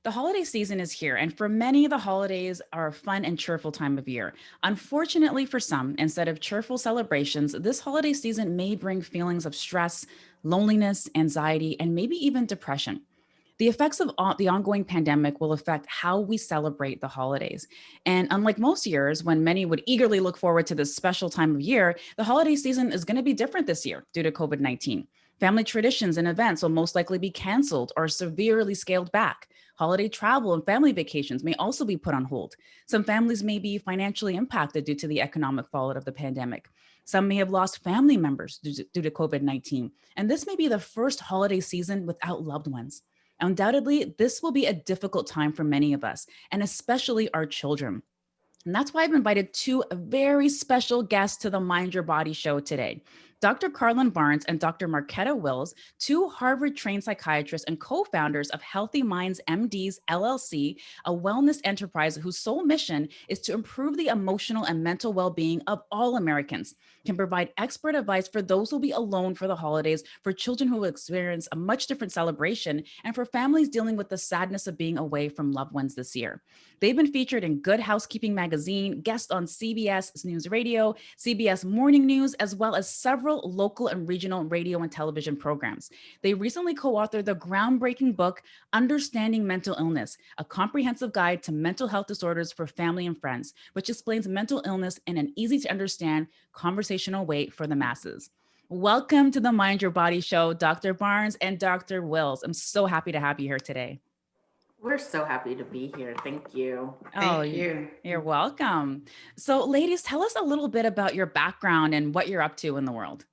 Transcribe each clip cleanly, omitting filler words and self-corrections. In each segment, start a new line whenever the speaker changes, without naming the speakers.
The holiday season is here, and for many, the holidays are a fun and cheerful time of year. Unfortunately, for some, instead of cheerful celebrations, this holiday season may bring feelings of stress, loneliness, anxiety, and maybe even depression. The effects of the ongoing pandemic will affect how we celebrate the holidays. And unlike most years, when many would eagerly look forward to this special time of year, the holiday season is going to be different this year due to COVID 19. Family traditions and events will most likely be canceled or severely scaled back. Holiday travel and family vacations may also be put on hold. Some families may be financially impacted due to the economic fallout of the pandemic. Some may have lost family members due to COVID 19. And this may be the first holiday season without loved ones. Undoubtedly, this will be a difficult time for many of us, and especially our children. And that's why I've invited two very special guests to the Mind Your Body show today. Dr. Carlin Barnes and Dr. Marquetta Wills, two Harvard trained psychiatrists and co founders of Healthy Minds MDs LLC, a wellness enterprise whose sole mission is to improve the emotional and mental well being of all Americans, can provide expert advice for those who will be alone for the holidays, for children who will experience a much different celebration, and for families dealing with the sadness of being away from loved ones this year. They've been featured in Good Housekeeping magazine, guest on CBS News Radio, CBS Morning News, as well as several local and regional radio and television programs. They recently co-authored the groundbreaking book, Understanding Mental Illness, a comprehensive guide to mental health disorders for family and friends, which explains mental illness in an easy to understand conversational way for the masses. Welcome to the Mind Your Body show, Dr. Barnes and Dr. Wills. I'm so happy to have you here today.
We're so happy to be here. Thank you.
Oh, you're welcome. So, ladies, tell us a little bit about your background and what you're up to in the world.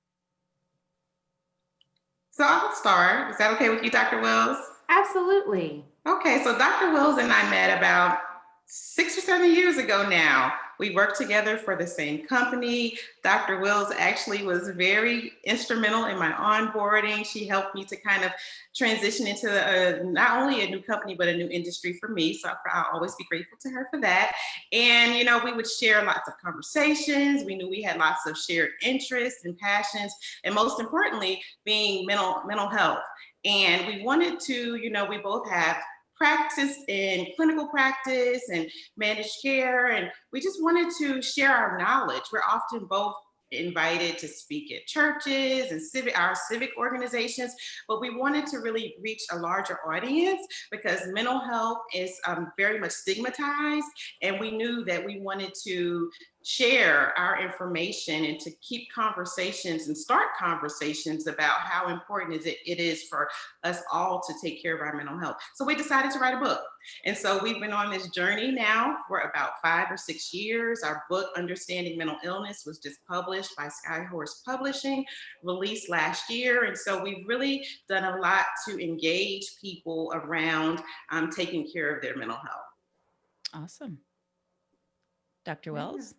So I'll start. Is that okay with you, Dr. Wills?
Absolutely.
Okay, so Dr. Wills and I met about 6 or 7 years ago now. We worked together for the same company. Dr. Wills actually was very instrumental in my onboarding. She helped me to kind of transition into not only a new company, but a new industry for me. So I'll always be grateful to her for that. And, we would share lots of conversations. We knew we had lots of shared interests and passions, and most importantly, being mental health. And we wanted to, we both have practice in clinical practice and managed care. And we just wanted to share our knowledge. We're often both invited to speak at churches and our civic organizations, but we wanted to really reach a larger audience because mental health is very much stigmatized. And we knew that we wanted to share our information and to keep conversations and start conversations about how important it is for us all to take care of our mental health. So we decided to write a book. And so we've been on this journey now for about 5 or 6 years. Our book, Understanding Mental Illness, was just published by Skyhorse Publishing, released last year. And so we've really done a lot to engage people around taking care of their mental health.
Awesome. Dr. Wills?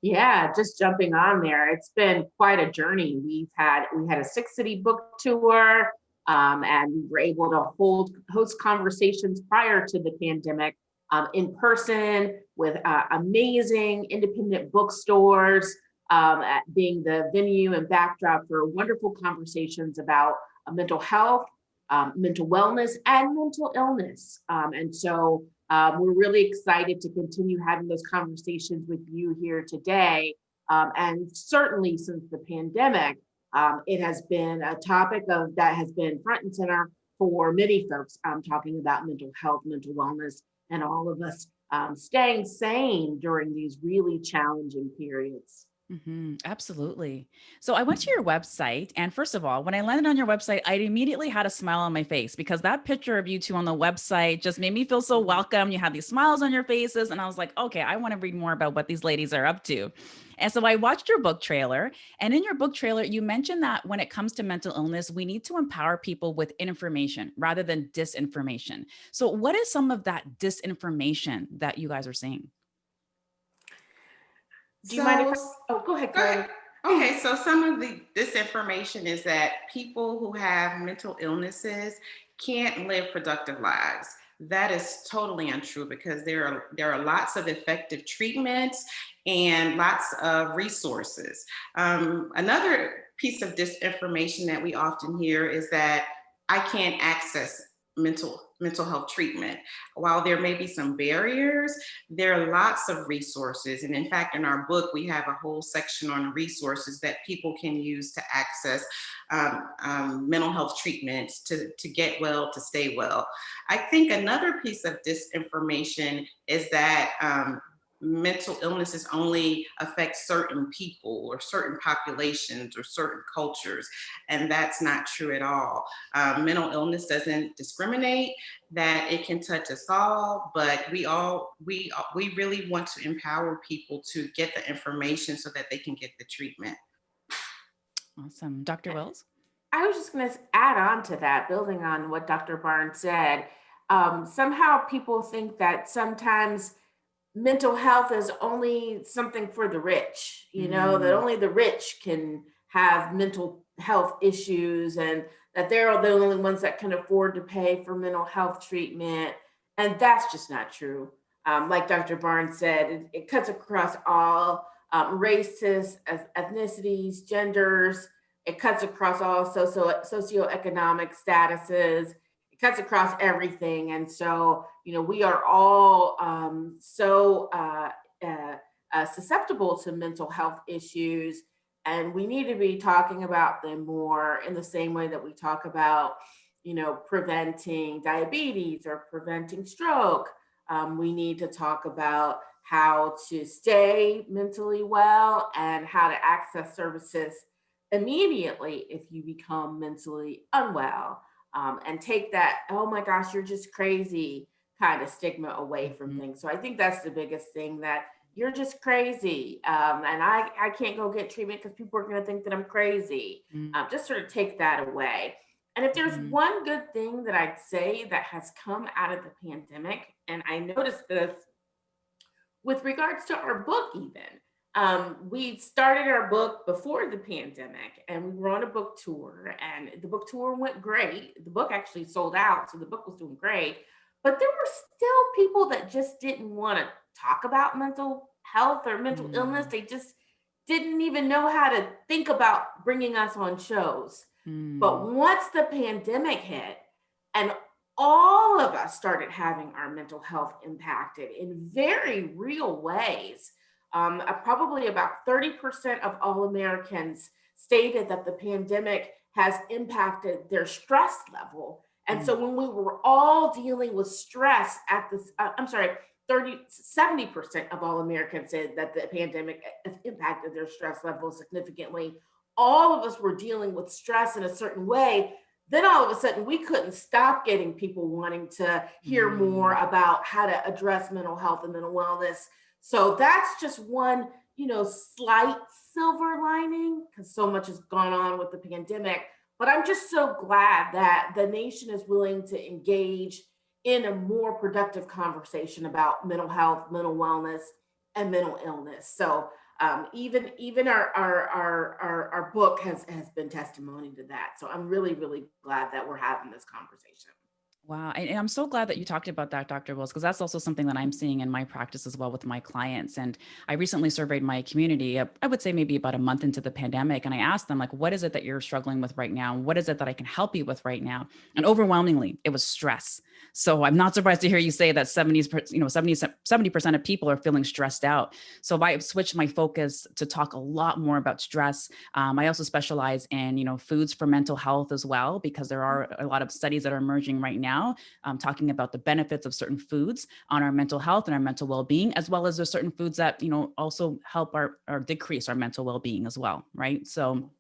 Yeah, just jumping on there. It's been quite a journey. We had a 6-city book tour, and we were able to host conversations prior to the pandemic in person with amazing independent bookstores being the venue and backdrop for wonderful conversations about mental health, mental wellness, and mental illness. And so we're really excited to continue having those conversations with you here today. And certainly since the pandemic, it has been a topic that has been front and center for many folks talking about mental health, mental wellness, and all of us staying sane during these really challenging periods.
Mm-hmm, absolutely. So I went to your website, and first of all, when I landed on your website, I immediately had a smile on my face because that picture of you two on the website just made me feel so welcome. You had these smiles on your faces, and I was like, okay, I want to read more about what these ladies are up to. And so I watched your book trailer, and in your book trailer, you mentioned that when it comes to mental illness, we need to empower people with information rather than disinformation. So what is some of that disinformation that you guys are seeing?
Do you mind if go ahead, Carly.
Okay, so some of the disinformation is that people who have mental illnesses can't live productive lives. That is totally untrue because there are lots of effective treatments and lots of resources. Another piece of disinformation that we often hear is that I can't access mental health treatment. While there may be some barriers, there are lots of resources. And in fact, in our book, we have a whole section on resources that people can use to access mental health treatments to get well, to stay well. I think another piece of disinformation is that mental illnesses only affect certain people or certain populations or certain cultures, and that's not true at all. Mental illness doesn't discriminate, that it can touch us all, but we really want to empower people to get the information so that they can get the treatment.
Awesome. Dr. Wells?
I was just going to add on to that, building on what Dr. Barnes said. Somehow people think that sometimes mental health is only something for the rich, that only the rich can have mental health issues and that they're the only ones that can afford to pay for mental health treatment. And that's just not true. Like Dr. Barnes said, it cuts across all races, ethnicities, genders. It cuts across all socioeconomic statuses. It cuts across everything. And so, we are all susceptible to mental health issues. And we need to be talking about them more in the same way that we talk about, preventing diabetes or preventing stroke. We need to talk about how to stay mentally well and how to access services immediately if you become mentally unwell, and take that, oh my gosh, you're just crazy kind of stigma away from things. So I think that's the biggest thing, that you're just crazy. And I can't go get treatment because people are going to think that I'm crazy. Just sort of take that away. And if there's one good thing that I'd say that has come out of the pandemic, and I noticed this with regards to our book, even. We started our book before the pandemic and we were on a book tour, and the book tour went great. The book actually sold out, so the book was doing great. But there were still people that just didn't want to talk about mental health or mental illness. They just didn't even know how to think about bringing us on shows. But once the pandemic hit and all of us started having our mental health impacted in very real ways, probably about 30% of all Americans stated that the pandemic has impacted their stress level. And so when we were all dealing with stress at this, 70% of all Americans said that the pandemic has impacted their stress level significantly. All of us were dealing with stress in a certain way. Then all of a sudden, we couldn't stop getting people wanting to hear more about how to address mental health and mental wellness. So that's just one, slight silver lining, because so much has gone on with the pandemic. But I'm just so glad that the nation is willing to engage in a more productive conversation about mental health, mental wellness, and mental illness. So even our book has been testimony to that. So I'm really, really glad that we're having this conversation.
Wow. And I'm so glad that you talked about that, Dr. Wills, because that's also something that I'm seeing in my practice as well with my clients. And I recently surveyed my community, I would say maybe about a month into the pandemic. And I asked them, like, what is it that you're struggling with right now? What is it that I can help you with right now? And overwhelmingly, it was stress. So I'm not surprised to hear you say that 70% of people are feeling stressed out. So I switched my focus to talk a lot more about stress. I also specialize in, foods for mental health as well, because there are a lot of studies that are emerging right now, talking about the benefits of certain foods on our mental health and our mental well-being, as well as there's certain foods that, also help or decrease our mental well-being as well, right? So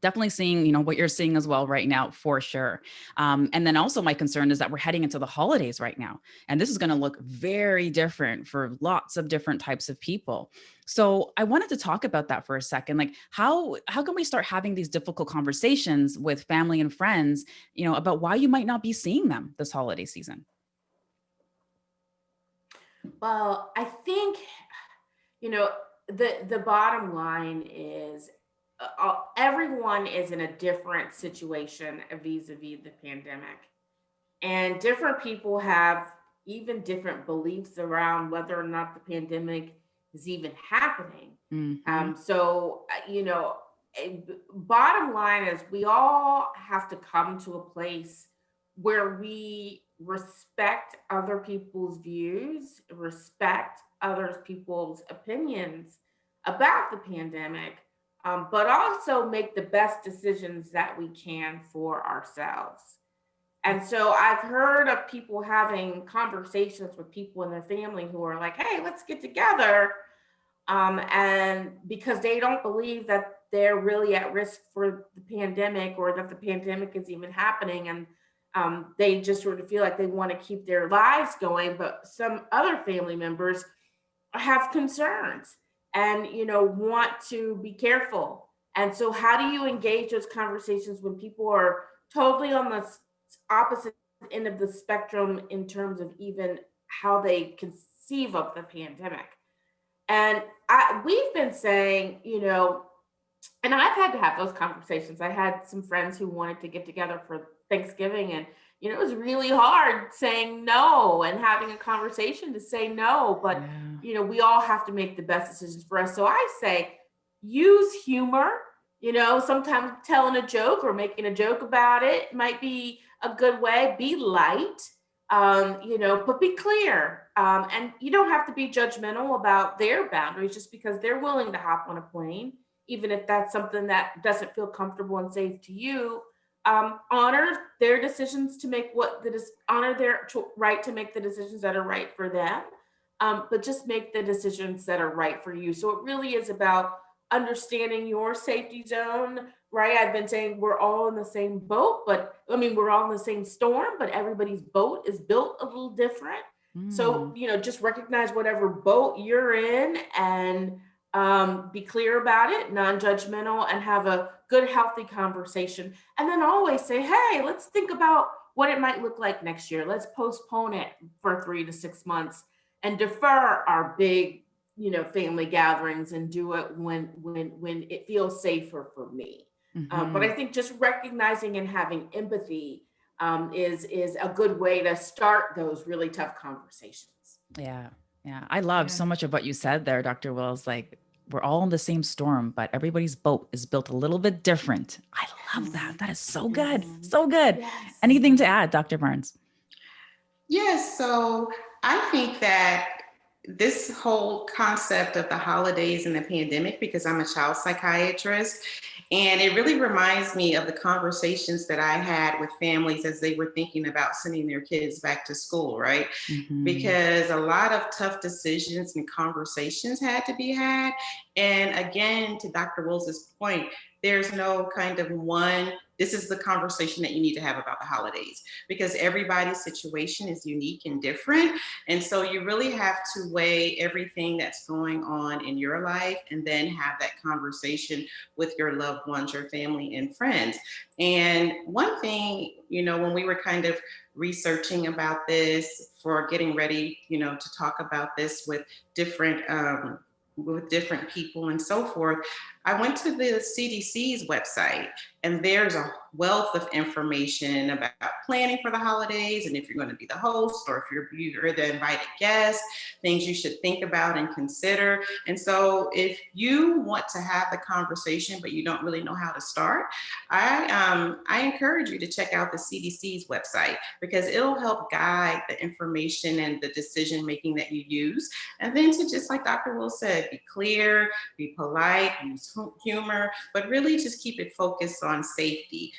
definitely seeing, what you're seeing as well right now, for sure. And then also my concern is that we're heading into the holidays right now, and this is going to look very different for lots of different types of people. So I wanted to talk about that for a second. Like how can we start having these difficult conversations with family and friends, about why you might not be seeing them this holiday season?
Well, I think, the bottom line is everyone is in a different situation vis-a-vis the pandemic. And different people have even different beliefs around whether or not the pandemic is even happening.
Hmm.
So, bottom line is we all have to come to a place where we respect other people's views, respect other people's opinions about the pandemic, but also make the best decisions that we can for ourselves. And so I've heard of people having conversations with people in their family who are like, hey, let's get together. And because they don't believe that they're really at risk for the pandemic or that the pandemic is even happening. And they just sort of feel like they want to keep their lives going. But some other family members have concerns and, want to be careful. And so how do you engage those conversations when people are totally on the opposite end of the spectrum in terms of even how they conceive of the pandemic? And we've been saying, and I've had to have those conversations. I had some friends who wanted to get together for Thanksgiving, and it was really hard saying no and having a conversation to say no. But we all have to make the best decisions for us. So I say, use humor. Sometimes telling a joke or making a joke about it might be a good way. Be light, but be clear. And you don't have to be judgmental about their boundaries just because they're willing to hop on a plane, even if that's something that doesn't feel comfortable and safe to you. Honor their decisions to make honor their right to make the decisions that are right for them, but just make the decisions that are right for you. So it really is about understanding your safety zone, right? I've been saying we're all in the same boat, we're all in the same storm, but everybody's boat is built a little different. So, just recognize whatever boat you're in and be clear about it, non-judgmental, and have a good, healthy conversation. And then always say, hey, let's think about what it might look like next year. Let's postpone it for 3 to 6 months and defer our big, family gatherings and do it when it feels safer for me. But I think just recognizing and having empathy is a good way to start those really tough conversations.
Yeah. Yeah. I love so much of what you said there, Dr. Wills. Like, we're all in the same storm, but everybody's boat is built a little bit different. I love that. That is so good. So good.
Yes.
Anything to add, Dr. Barnes?
Yes. So I think that this whole concept of the holidays and the pandemic, because I'm a child psychiatrist, and it really reminds me of the conversations that I had with families as they were thinking about sending their kids back to school, right? Because a lot of tough decisions and conversations had to be had. And again, to Dr. Wills's point, there's no kind of one, this is the conversation that you need to have about the holidays, because everybody's situation is unique and different. And so you really have to weigh everything that's going on in your life and then have that conversation with your loved ones, your family and friends. And one thing, when we were kind of researching about this for getting ready, to talk about this with different people and so forth, I went to the CDC's website, and there's a wealth of information about planning for the holidays and if you're going to be the host or if you're the invited guest, things you should think about and consider. And so if you want to have the conversation but you don't really know how to start, I encourage you to check out the CDC's website, because it'll help guide the information and the decision making that you use. And then to, just like Dr. Will said, be clear, be polite, use humor, but really just keep it focused on safety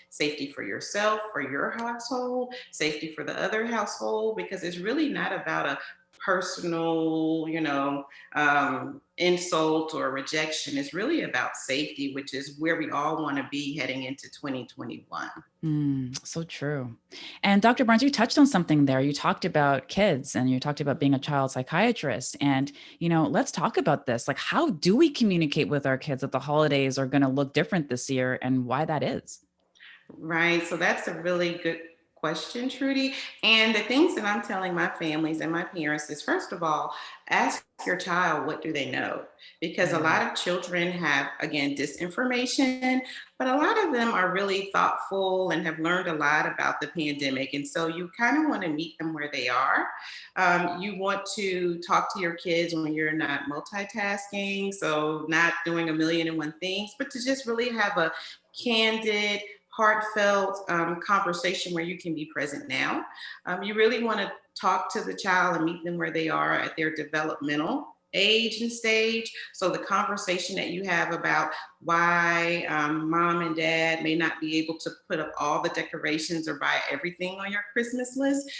for yourself, for your household, safety for the other household, because it's really not about a personal, insult or rejection. Is really about safety, which is where we all want to be heading into 2021.
So true. And Dr. Barnes, you touched on something there. You talked about kids and you talked about being a child psychiatrist. And, let's talk about this. Like, how do we communicate with our kids that the holidays are going to look different this year and why that is?
Right. So that's a really good question, Trudy. And the things that I'm telling my families and my parents is, first of all, ask your child, what do they know? Because a lot of children have, again, disinformation, but a lot of them are really thoughtful and have learned a lot about the pandemic. And so you kind of want to meet them where they are. You want to talk to your kids when you're not multitasking, so not doing a million and one things, but to just really have a candid, heartfelt conversation where you can be present now. You really want to talk to the child and meet them where they are at their developmental age and stage. So the conversation that you have about why mom and dad may not be able to put up all the decorations or buy everything on your Christmas list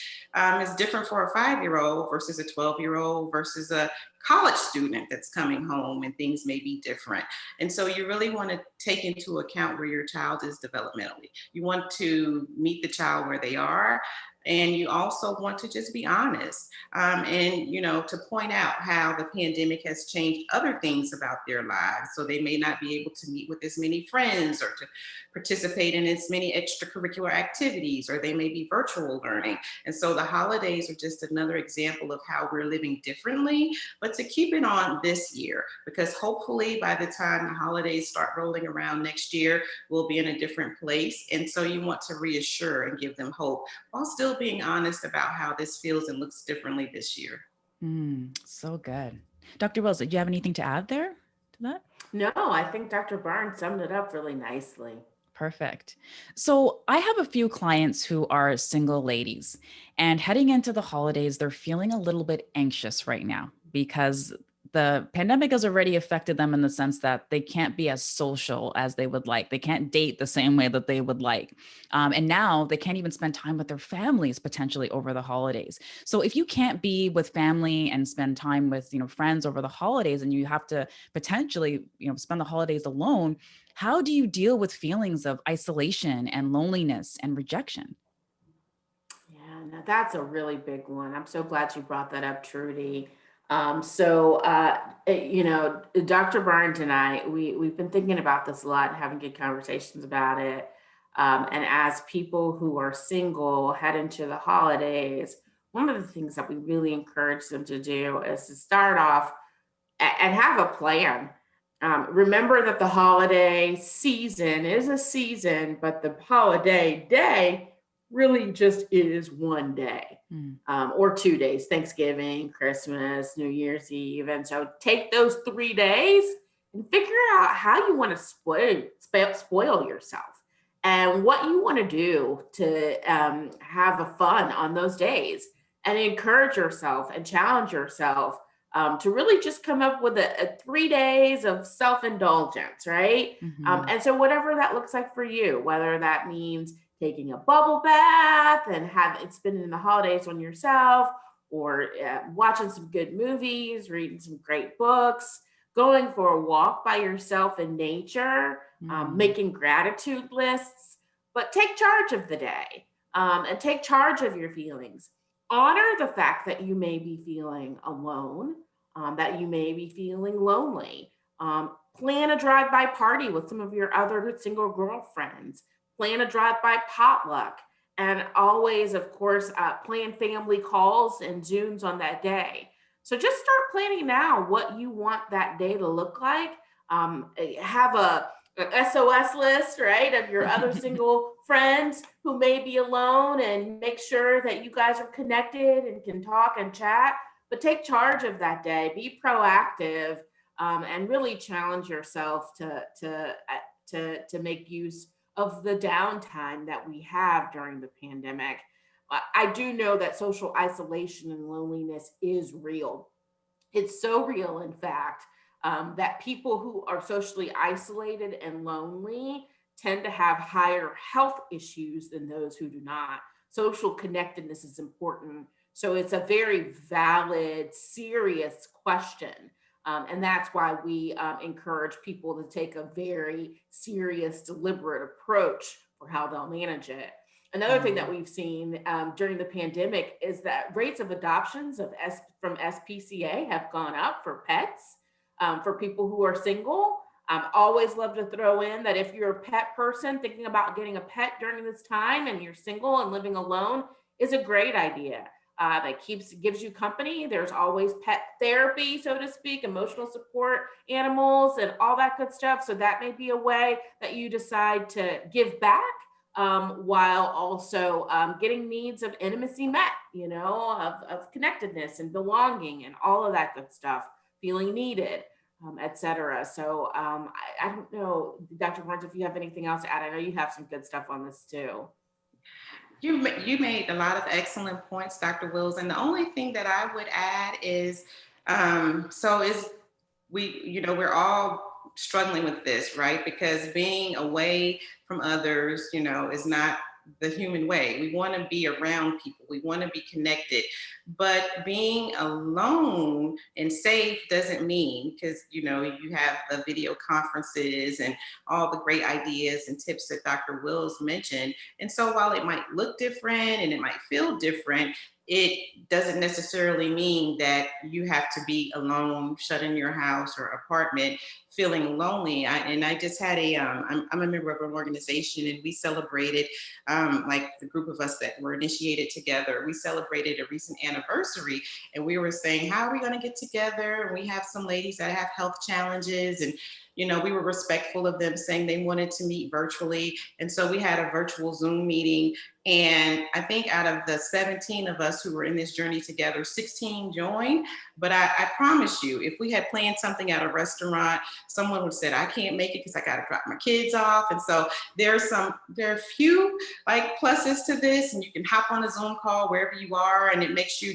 is different for a 5-year-old versus a 12-year-old versus a college student that's coming home, and things may be different. And so you really want to take into account where your child is developmentally. You want to meet the child where they are. And you also want to just be honest, and to point out how the pandemic has changed other things about their lives. So they may not be able to meet with as many friends or to participate in as many extracurricular activities, or they may be virtual learning. And so the holidays are just another example of how we're living differently, but to keep it on this year, because hopefully by the time the holidays start rolling around next year, we'll be in a different place. And so you want to reassure and give them hope while still being honest about how this feels and looks differently this year.
So good. Dr. Wells, did you have anything to add there to that?
No, I think Dr. Barnes summed it up really nicely.
Perfect. So I have a few clients who are single ladies, and heading into the holidays, they're feeling a little bit anxious right now because the pandemic has already affected them in the sense that they can't be as social as they would like. They can't date the same way that they would like. And now they can't even spend time with their families potentially over the holidays. So if you can't be with family and spend time with, friends over the holidays, and you have to potentially, spend the holidays alone, how do you deal with feelings of isolation and loneliness and rejection?
Yeah, now that's a really big one. I'm so glad you brought that up, Trudy. Dr. Barnes and I, we've been thinking about this a lot and having good conversations about it. And as people who are single head into the holidays, one of the things that we really encourage them to do is to start off and have a plan. Remember that the holiday season is a season, but the holiday day really just is one day or 2 days, Thanksgiving, Christmas, New Year's Eve. And so take those 3 days and figure out how you want to spoil yourself and what you want to do to have a fun on those days, and encourage yourself and challenge yourself to really just come up with a 3 days of self-indulgence, right? And so whatever that looks like for you, whether that means taking a bubble bath and spending the holidays on yourself, or watching some good movies, reading some great books, going for a walk by yourself in nature, making gratitude lists, but take charge of the day and take charge of your feelings. Honor the fact that you may be feeling alone, that you may be feeling lonely. Plan a drive-by party with some of your other single girlfriends. Plan a drive-by potluck. And always, of course, plan family calls and Zooms on that day. So just start planning now what you want that day to look like. Have a SOS list, right, of your other single friends who may be alone, and make sure that you guys are connected and can talk and chat. But take charge of that day. Be proactive, and really challenge yourself to make use of the downtime that we have during the pandemic. I do know that social isolation and loneliness is real. It's so real, in fact, that people who are socially isolated and lonely tend to have higher health issues than those who do not. Social connectedness is important. So it's a very valid, serious question. And that's why we encourage people to take a very serious, deliberate approach for how they'll manage it. Another thing that we've seen during the pandemic is that rates of adoptions from SPCA have gone up for pets, for people who are single. Always love to throw in that if you're a pet person thinking about getting a pet during this time and you're single and living alone, is a great idea. That gives you company. There's always pet therapy, so to speak, emotional support, animals, and all that good stuff. So that may be a way that you decide to give back, while also getting needs of intimacy met, of connectedness and belonging and all of that good stuff, feeling needed. et cetera. So I don't know, Dr. Barnes, if you have anything else to add. I know you have some good stuff on this too.
You made a lot of excellent points, Dr. Wills. And the only thing that I would add is, so is we're all struggling with this, right? Because being away from others, is not the human way. We want to be around people. We want to be connected. But being alone and safe doesn't mean, because you have the video conferences and all the great ideas and tips that Dr. Wills mentioned. And so while it might look different and it might feel different, it doesn't necessarily mean that you have to be alone, shut in your house or apartment, feeling lonely. I just had I'm a member of an organization, and we celebrated, like the group of us that were initiated together, we celebrated a recent anniversary, and we were saying, how are we going to get together? And we have some ladies that have health challenges, and we were respectful of them saying they wanted to meet virtually. And so we had a virtual Zoom meeting. And I think out of the 17 of us who were in this journey together, 16 joined. But I promise you, if we had planned something at a restaurant, someone would have said, I can't make it because I got to drop my kids off. And so there are a few like pluses to this, and you can hop on a Zoom call wherever you are, and it makes you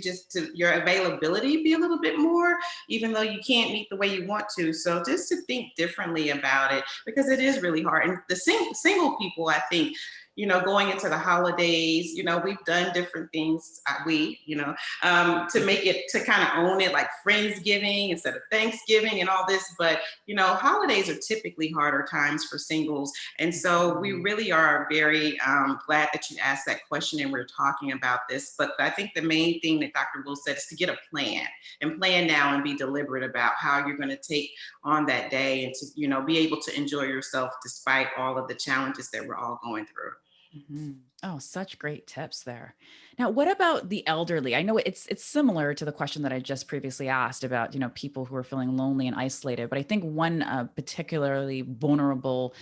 your availability be a little bit more, even though you can't meet the way you want to. So just to think differently about it, because it is really hard. And the single people, I think, going into the holidays, we've done different things, to make it, to kind of own it, like Friendsgiving instead of Thanksgiving and all this. But, holidays are typically harder times for singles. And so we really are very glad that you asked that question and we're talking about this. But I think the main thing that Dr. Will said is to get a plan, and plan now and be deliberate about how you're going to take on that day, and to, be able to enjoy yourself despite all of the challenges that we're all going through.
Oh, such great tips there. Now, what about the elderly? I know it's similar to the question that I just previously asked about, people who are feeling lonely and isolated. But I think one particularly vulnerable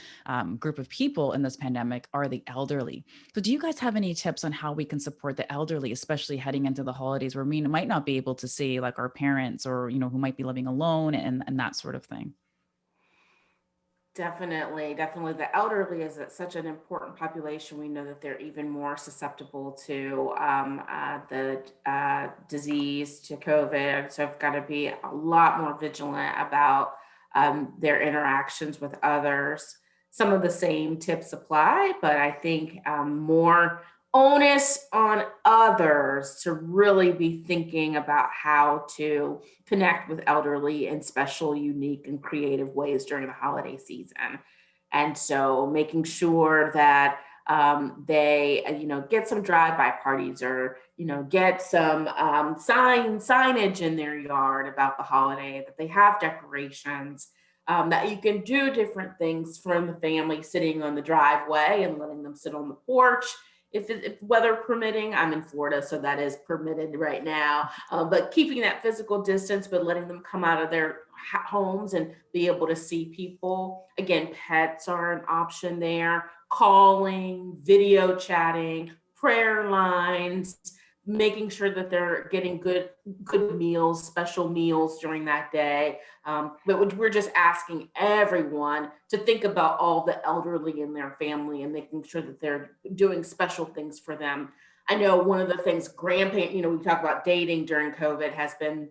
group of people in this pandemic are the elderly. So, do you guys have any tips on how we can support the elderly, especially heading into the holidays, where we might not be able to see like our parents, or who might be living alone, and that sort of thing?
Definitely, definitely. The elderly is such an important population. We know that they're even more susceptible to the disease, to COVID. So I've got to be a lot more vigilant about their interactions with others. Some of the same tips apply, but I think more onus on others to really be thinking about how to connect with elderly in special, unique, and creative ways during the holiday season. And so making sure that they, get some drive-by parties, or, get some signage in their yard about the holiday, that they have decorations, that you can do different things from the family sitting on the driveway and letting them sit on the porch if weather permitting. I'm in Florida, so that is permitted right now. But keeping that physical distance, but letting them come out of their homes and be able to see people. Again, pets are an option there. Calling, video chatting, prayer lines, making sure that they're getting good meals, special meals during that day. But we're just asking everyone to think about all the elderly in their family and making sure that they're doing special things for them. I know one of the things grandparents, we talk about dating during COVID has been,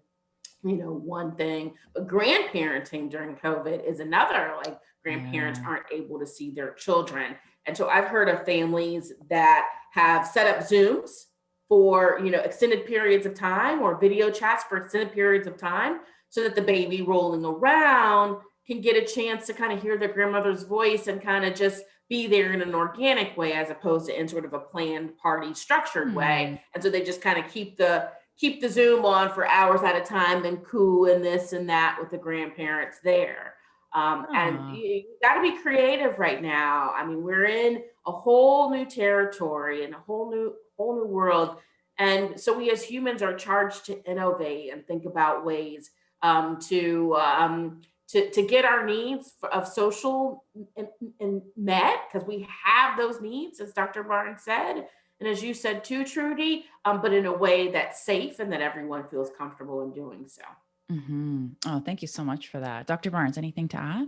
one thing, but grandparenting during COVID is another. Like, grandparents
Yeah.
aren't able to see their children. And so I've heard of families that have set up Zooms for, extended periods of time, or video chats for extended periods of time, so that the baby rolling around can get a chance to kind of hear their grandmother's voice and kind of just be there in an organic way, as opposed to in sort of a planned party structured way.
Hmm.
And so they just kind of keep the Zoom on for hours at a time, then coo and this and that with the grandparents there. And
Ah.
you got to be creative right now. I mean, we're in a whole new territory and a whole new world. And so we as humans are charged to innovate and think about ways to get our needs of social and met, because we have those needs, as Dr. Barnes said, and as you said too, Trudy, but in a way that's safe and that everyone feels comfortable in doing so.
Oh, thank you so much for that. Dr. Barnes, anything to add?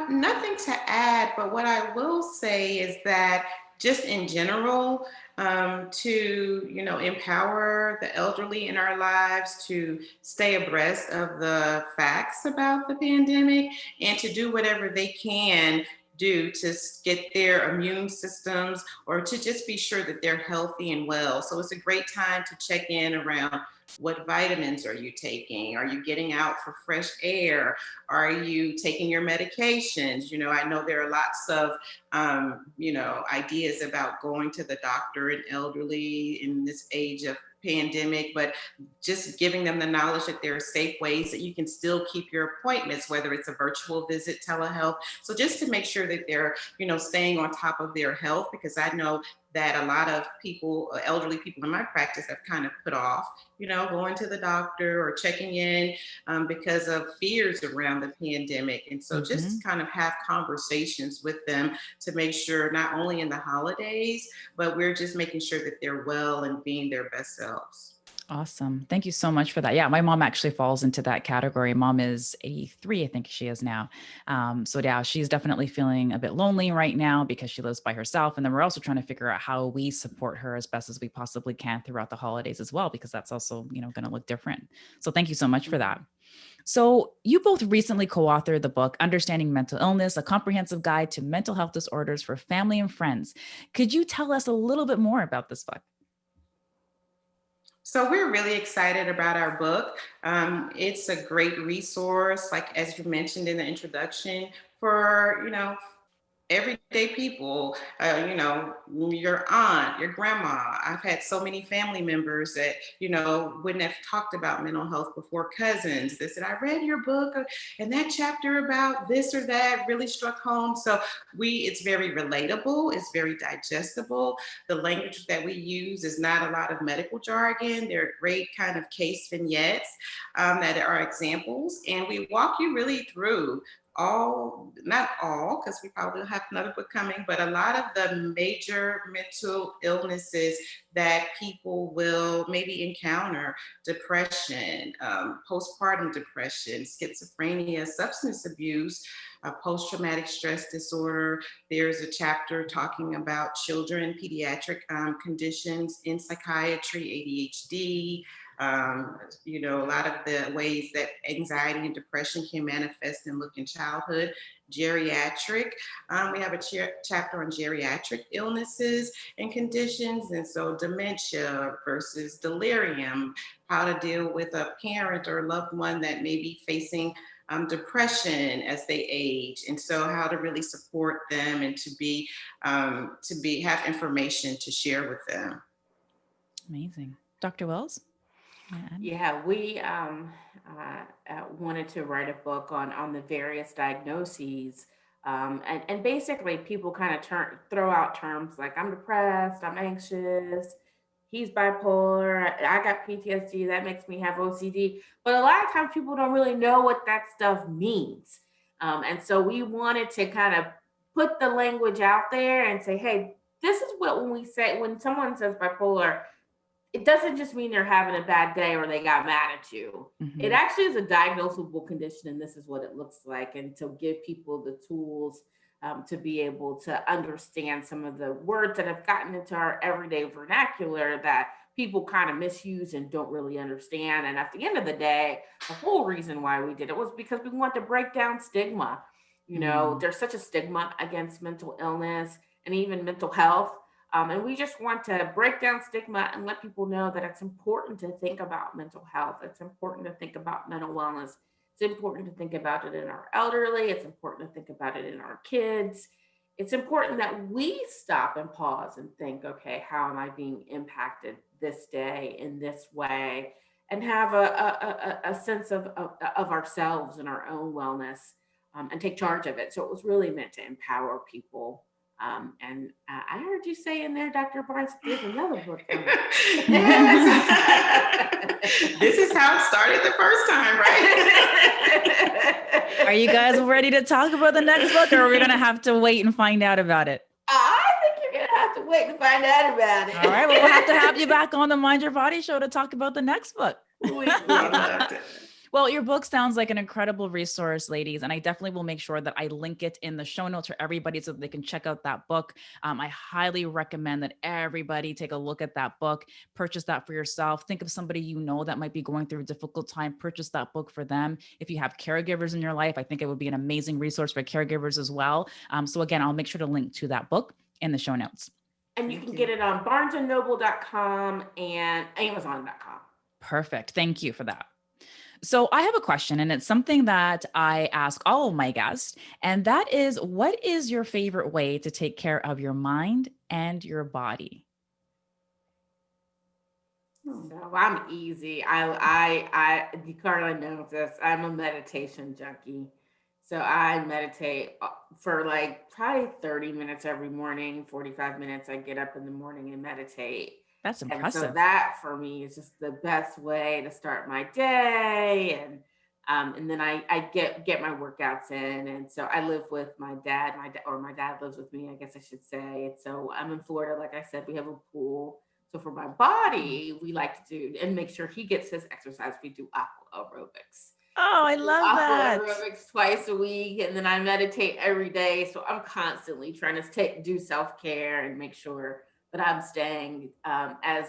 Nothing to add, but what I will say is that just in general, to empower the elderly in our lives to stay abreast of the facts about the pandemic and to do whatever they can do to get their immune systems or to just be sure that they're healthy and well. So it's a great time to check in around what vitamins are you taking? Are you getting out for fresh air? Are you taking your medications? I know there are lots of, ideas about going to the doctor and elderly in this age of pandemic, but just giving them the knowledge that there are safe ways that you can still keep your appointments, whether it's a virtual visit, telehealth. So just to make sure that they're, staying on top of their health, because I know that a lot of people, elderly people in my practice have kind of put off, going to the doctor or checking in because of fears around the pandemic. And so just kind of have conversations with them to make sure not only in the holidays, but we're just making sure that they're well and being their best selves.
Awesome. Thank you so much for that. Yeah, my mom actually falls into that category. Mom is 83, I think she is now. So yeah, she's definitely feeling a bit lonely right now because she lives by herself. And then we're also trying to figure out how we support her as best as we possibly can throughout the holidays as well, because that's also, going to look different. So thank you so much for that. So you both recently co-authored the book, Understanding Mental Illness, a comprehensive guide to mental health disorders for family and friends. Could you tell us a little bit more about this book?
So we're really excited about our book. It's a great resource, like as you mentioned in the introduction, for everyday people, your aunt, your grandma. I've had so many family members that, wouldn't have talked about mental health before, cousins. They said, I read your book and that chapter about this or that really struck home. So it's very relatable. It's very digestible. The language that we use is not a lot of medical jargon. They're great kind of case vignettes that are examples. And we walk you really through not all, because we probably will have another book coming, but a lot of the major mental illnesses that people will maybe encounter: depression, postpartum depression, schizophrenia, substance abuse, post-traumatic stress disorder. There's a chapter talking about children, pediatric conditions in psychiatry, ADHD, a lot of the ways that anxiety and depression can manifest and look in childhood, geriatric. We have a chapter on geriatric illnesses and conditions. And so dementia versus delirium, how to deal with a parent or loved one that may be facing depression as they age, and so how to really support them and to have information to share with them.
Amazing. Dr. Wells?
Yeah, we wanted to write a book on the various diagnoses. And basically, people kind of throw out terms like I'm depressed, I'm anxious, he's bipolar, I got PTSD, that makes me have OCD. But a lot of times, people don't really know what that stuff means. And so we wanted to kind of put the language out there and say, hey, this is what when someone says bipolar, it doesn't just mean they're having a bad day or they got mad at you. Mm-hmm. It actually is a diagnosable condition, and this is what it looks like. And to give people the tools to be able to understand some of the words that have gotten into our everyday vernacular that people kind of misuse and don't really understand. And at the end of the day, the whole reason why we did it was because we want to break down stigma. There's such a stigma against mental illness and even mental health. And we just want to break down stigma and let people know that it's important to think about mental health. It's important to think about mental wellness. It's important to think about it in our elderly. It's important to think about it in our kids. It's important that we stop and pause and think, okay, how am I being impacted this day in this way? And have a sense of ourselves and our own wellness and take charge of it. So it was really meant to empower people. And I heard you say in there, Dr. Barnes, there's another book coming.
Yes. This is how it started the first time, right?
Are you guys ready to talk about the next book, or are we going to have to wait and find out about it?
I think you're going to have to waiting to find out about it.
All right. Well, we'll have to have you back on the Mind Your Body show to talk about the next book.
I loved it.
Well, your book sounds like an incredible resource, ladies, and I definitely will make sure that I link it in the show notes for everybody so that they can check out that book. I highly recommend that everybody take a look at that book, purchase that for yourself. Think of somebody you know that might be going through a difficult time, purchase that book for them. If you have caregivers in your life, I think it would be an amazing resource for caregivers as well. So again, I'll make sure to link to that book in the show notes.
And you can get it on barnesandnoble.com and amazon.com.
Perfect. Thank you for that. So I have a question, and it's something that I ask all of my guests, and that is, what is your favorite way to take care of your mind and your body?
So I'm easy. Carla knows this. I'm a meditation junkie. So I meditate for like probably 30 minutes every morning, 45 minutes. I get up in the morning and meditate.
That's
And so
impressive.
that for me is just the best way to start my day. And then I get my workouts in. And so I live with my dad, my dad lives with me, I guess I should say. And so I'm in Florida. Like I said, we have a pool. So for my body, we like to do and make sure he gets his exercise. We do aqua aerobics.
Oh, I love that.
Aerobics twice a week, and then I meditate every day. So I'm constantly trying to do self-care and make sure that I'm staying as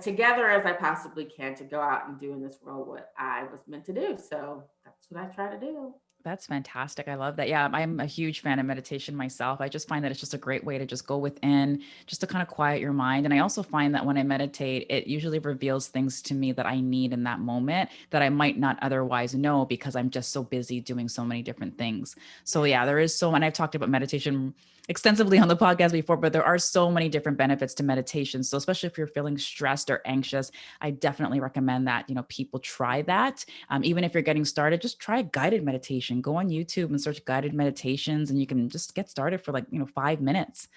together as I possibly can to go out and do in this world what I was meant to do. So that's what I try to do.
That's fantastic. I love that. Yeah, I'm a huge fan of meditation myself. I just find that it's just a great way to just go within, just to kind of quiet your mind. And I also find that when I meditate, it usually reveals things to me that I need in that moment that I might not otherwise know because I'm just so busy doing so many different things. So yeah, there is so, and I've talked about meditation extensively on the podcast before, but there are so many different benefits to meditation. So especially if you're feeling stressed or anxious, I definitely recommend that, people try that. Even if you're getting started, just try a guided meditation. Go on YouTube and search guided meditations, and you can just get started for 5 minutes,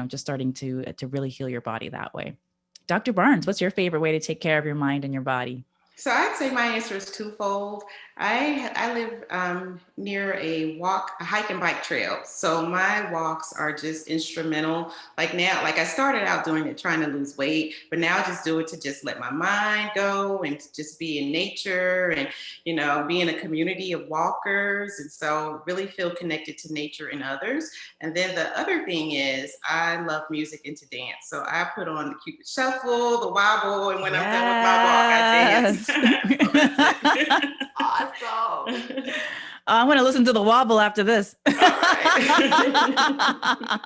just starting to really heal your body that way. Dr. Barnes, what's your favorite way to take care of your mind and your body?
So I'd say my answer is twofold. I live near a hike and bike trail. So my walks are just instrumental. Like I started out doing it trying to lose weight, but now I just do it to just let my mind go and to just be in nature and, be in a community of walkers. And so really feel connected to nature and others. And then the other thing is I love music and to dance. So I put on the Cupid Shuffle, the wobble, and when I'm done with my walk, I dance.
Awesome.
I'm going to listen to the wobble after this.
Right.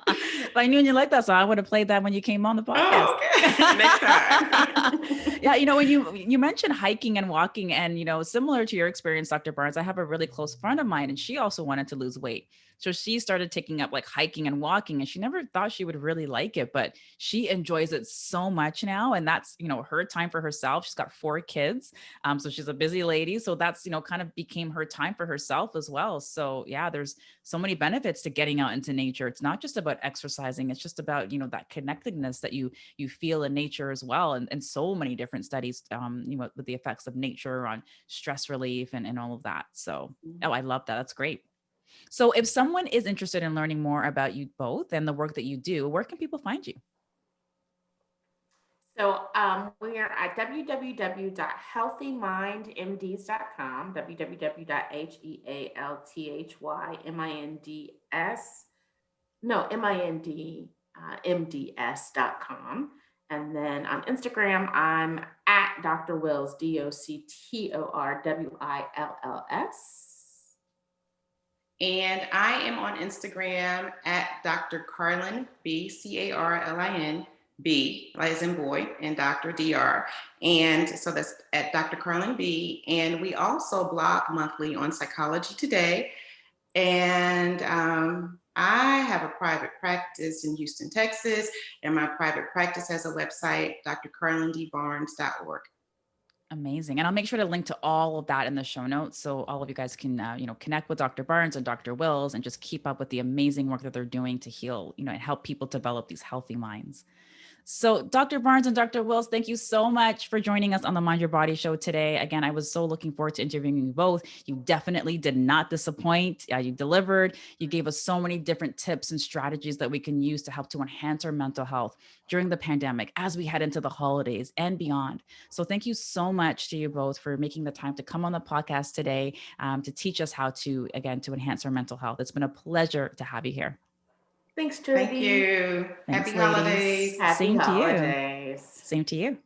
If I knew you liked that song, I would have played that when you came on the podcast.
Oh, okay. Next time.
Yeah, when you mentioned hiking and walking, and similar to your experience, Dr. Barnes, I have a really close friend of mine, and she also wanted to lose weight. So she started taking up hiking and walking, and she never thought she would really like it, but she enjoys it so much now. And that's, her time for herself. She's got 4 kids. So she's a busy lady. So that's, kind of became her time for herself as well. So yeah, there's so many benefits to getting out into nature. It's not just about exercising. It's just about, that connectedness that you feel in nature as well. And so many different studies, with the effects of nature on stress relief and all of that. So, I love that. That's great. So if someone is interested in learning more about you both and the work that you do, where can people find you?
So we are at www.healthymindmds.com, mindmds.com. And then on Instagram, I'm at Dr. Wills, DoctorWills.
And I am on Instagram at Dr. Carlin B, Carlin B, as in boy, and Dr. Dr. And so that's at Dr. Carlin B. And we also blog monthly on Psychology Today. And I have a private practice in Houston, Texas, and my private practice has a website, drcarlindbarnes.org.
Amazing. And I'll make sure to link to all of that in the show notes. So all of you guys can, connect with Dr. Barnes and Dr. Wills and just keep up with the amazing work that they're doing to heal, and help people develop these healthy minds. So, Dr. Barnes and Dr. Wills, thank you so much for joining us on the Mind Your Body show today. Again, I was so looking forward to interviewing you both. You definitely did not disappoint. You delivered. You gave us so many different tips and strategies that we can use to help to enhance our mental health during the pandemic, as we head into the holidays and beyond. So, thank you so much to you both for making the time to come on the podcast today, to teach us how to, again, to enhance our mental health. It's been a pleasure to have you here.
Thanks,
Thank
Trudy.
you.
Thanks,
Happy
ladies.
holidays.
Happy
Same to you.
holidays.
Same to you.